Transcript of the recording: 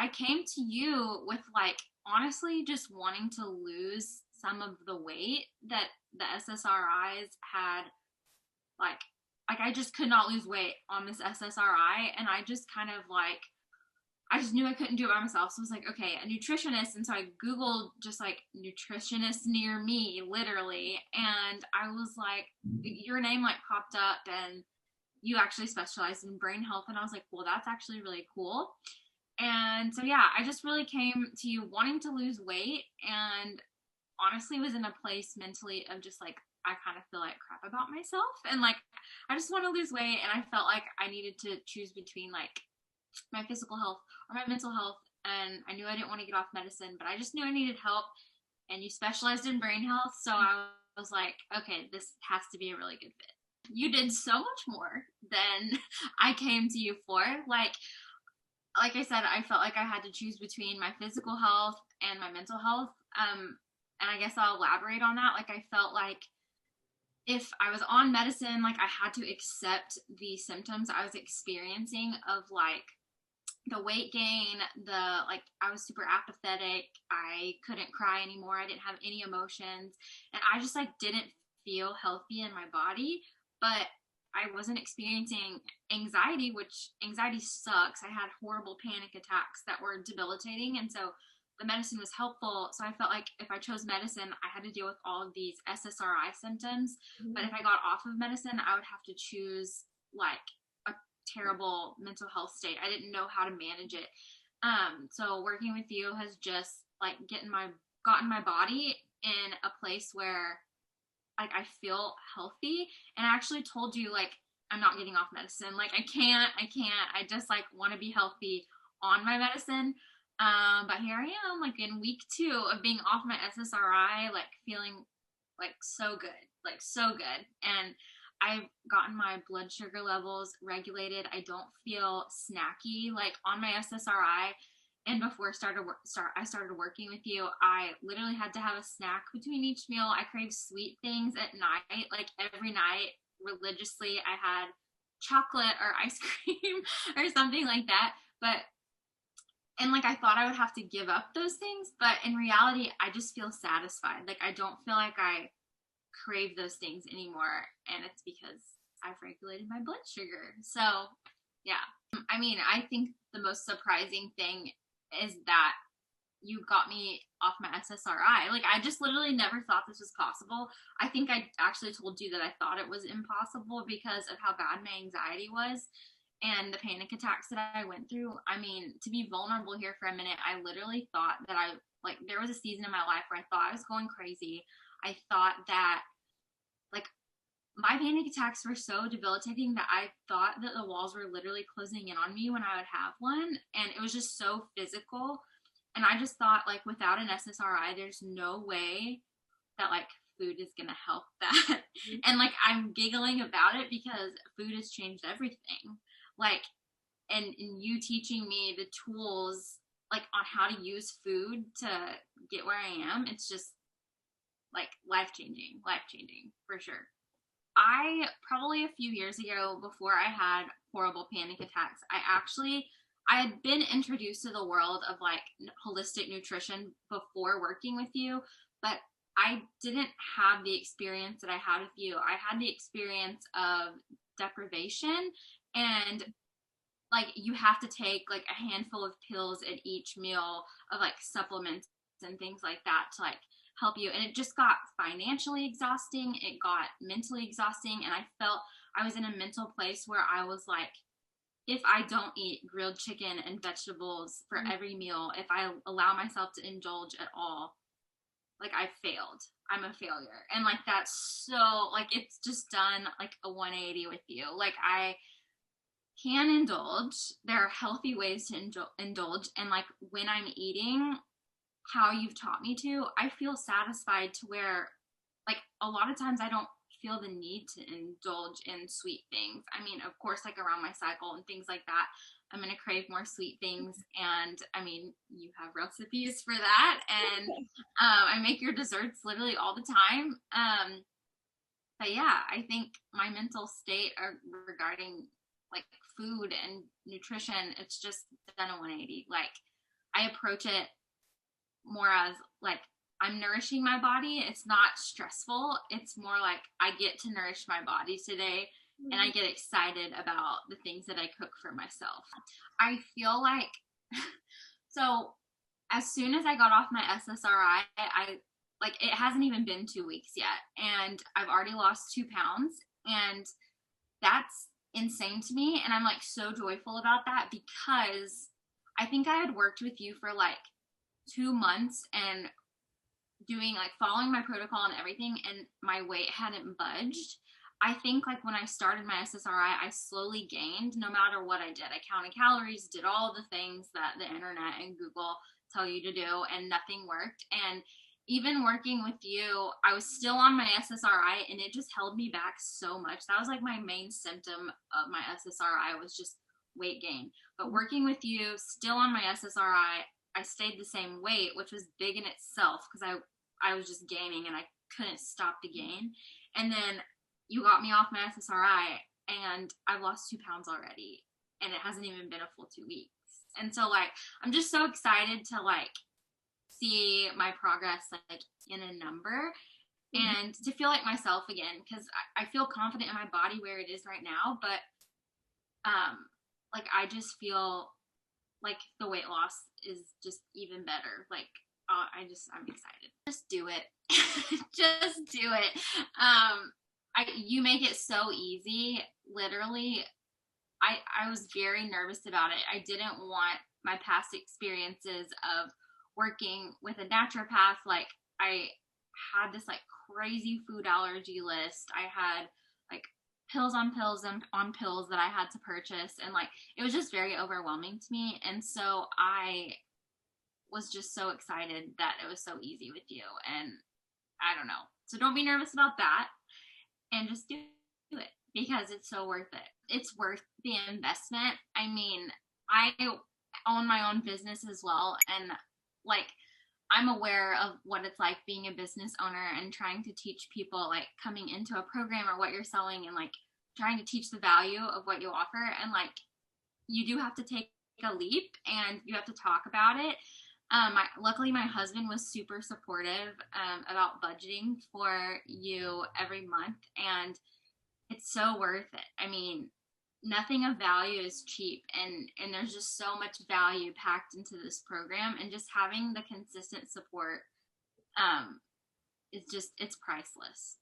I came to you with like honestly just wanting to lose some of the weight that the SSRIs had like I just could not lose weight on this SSRI, and I just kind of like I just knew I couldn't do it by myself. So I was like, okay, a nutritionist. And so I Googled just like nutritionist near me, literally. And I was like, your name like popped up and you actually specialize in brain health. And I was like, well, that's actually really cool. And so, yeah, I just really came to you wanting to lose weight and honestly was in a place mentally of just like, I kind of feel like crap about myself. And like, I just want to lose weight. And I felt like I needed to choose between like my physical health or my mental health. And I knew I didn't want to get off medicine, but I just knew I needed help. And you specialized in brain health. So I was like, okay, this has to be a really good fit. You did so much more than I came to you for. Like I said, I felt like I had to choose between my physical health and my mental health. And I guess I'll elaborate on that. Like I felt like if I was on medicine, like I had to accept the symptoms I was experiencing of like the weight gain, the like I was super apathetic, I couldn't cry anymore, I didn't have any emotions, and I just like didn't feel healthy in my body. But I wasn't experiencing anxiety, which anxiety sucks. I had horrible panic attacks that were debilitating, and so the medicine was helpful. So I felt like if I chose medicine, I had to deal with all of these SSRI symptoms. Mm-hmm. But if I got off of medicine, I would have to choose like a terrible mental health state. I didn't know how to manage it. So working with you has just like gotten my body in a place where like I feel healthy. And I actually told you like I'm not getting off medicine. Like I can't. I just like want to be healthy on my medicine. But here I am, like in week 2 of being off my SSRI, like feeling like so good. And I've gotten my blood sugar levels regulated. I don't feel snacky like on my SSRI. And before I started working with you, I literally had to have a snack between each meal. I crave sweet things at night, like every night religiously. I had chocolate or ice cream or something like that. And like I thought I would have to give up those things, but in reality, I just feel satisfied. Like I don't feel like I crave those things anymore, and it's because I've regulated my blood sugar. So, yeah. I mean, I think the most surprising thing is that you got me off my SSRI. Like I just literally never thought this was possible. I think I actually told you that I thought it was impossible because of how bad my anxiety was and the panic attacks that I went through. I mean, to be vulnerable here for a minute, I literally thought that there was a season in my life where I thought I was going crazy. I thought that, like, my panic attacks were so debilitating that I thought that the walls were literally closing in on me when I would have one. And it was just so physical. And I just thought, like, without an SSRI, there's no way that, like, food is going to help that. Mm-hmm. And, like, I'm giggling about it because food has changed everything. Like, and you teaching me the tools like on how to use food to get where I am, it's just like life changing for sure. I probably a few years ago, before I had horrible panic attacks, I had been introduced to the world of like holistic nutrition before working with you, but I didn't have the experience that I had with you. I had the experience of deprivation, and like you have to take like a handful of pills at each meal of like supplements and things like that to like help you. And it just got financially exhausting, it got mentally exhausting, and I felt I was in a mental place where I was like, if I don't eat grilled chicken and vegetables for every meal, if I allow myself to indulge at all, like I failed. I'm a failure. And like that's so like it's just done like a 180 with you. Like I can indulge. There are healthy ways to indulge. And like when I'm eating how you've taught me to, I feel satisfied to where like a lot of times I don't feel the need to indulge in sweet things. I mean, of course, like around my cycle and things like that, I'm going to crave more sweet things. And I mean, you have recipes for that. And I make your desserts literally all the time. But yeah, I think my mental state regarding like food and nutrition, it's just done a 180. Like I approach it more as like I'm nourishing my body. It's not stressful. It's more like I get to nourish my body today and I get excited about the things that I cook for myself. I feel like so as soon as I got off my SSRI, I like it hasn't even been 2 weeks yet and I've already lost 2 pounds, and that's insane to me. And I'm like so joyful about that because I think I had worked with you for like 2 months and doing like following my protocol and everything, and my weight hadn't budged. I think like when I started my SSRI, I slowly gained no matter what I did. I counted calories, did all the things that the internet and Google tell you to do, and nothing worked. And even working with you, I was still on my SSRI and it just held me back so much. That was like my main symptom of my SSRI was just weight gain. But working with you, still on my SSRI, I stayed the same weight, which was big in itself because I was just gaining and I couldn't stop the gain. And then you got me off my SSRI and I've lost 2 pounds already, and it hasn't even been a full 2 weeks. And so like I'm just so excited to like see my progress like in a number and to feel like myself again, because I feel confident in my body where it is right now, but like I just feel like the weight loss is just even better. Like I'm excited. Just do it. Just do it. You make it so easy. Literally, I was very nervous about it. I didn't want my past experiences of working with a naturopath. Like I had this like crazy food allergy list. I had like pills on pills and on pills that I had to purchase, and like it was just very overwhelming to me. And so I was just so excited that it was so easy with you. And I don't know. So don't be nervous about that and just do it because it's so worth it. It's worth the investment. I mean, I own my own business as well, and like I'm aware of what it's like being a business owner and trying to teach people like coming into a program or what you're selling, and like trying to teach the value of what you offer. And like you do have to take a leap and you have to talk about it. Luckily my husband was super supportive about budgeting for you every month, and it's so worth it. I mean, nothing of value is cheap, and there's just so much value packed into this program, and just having the consistent support is just it's priceless.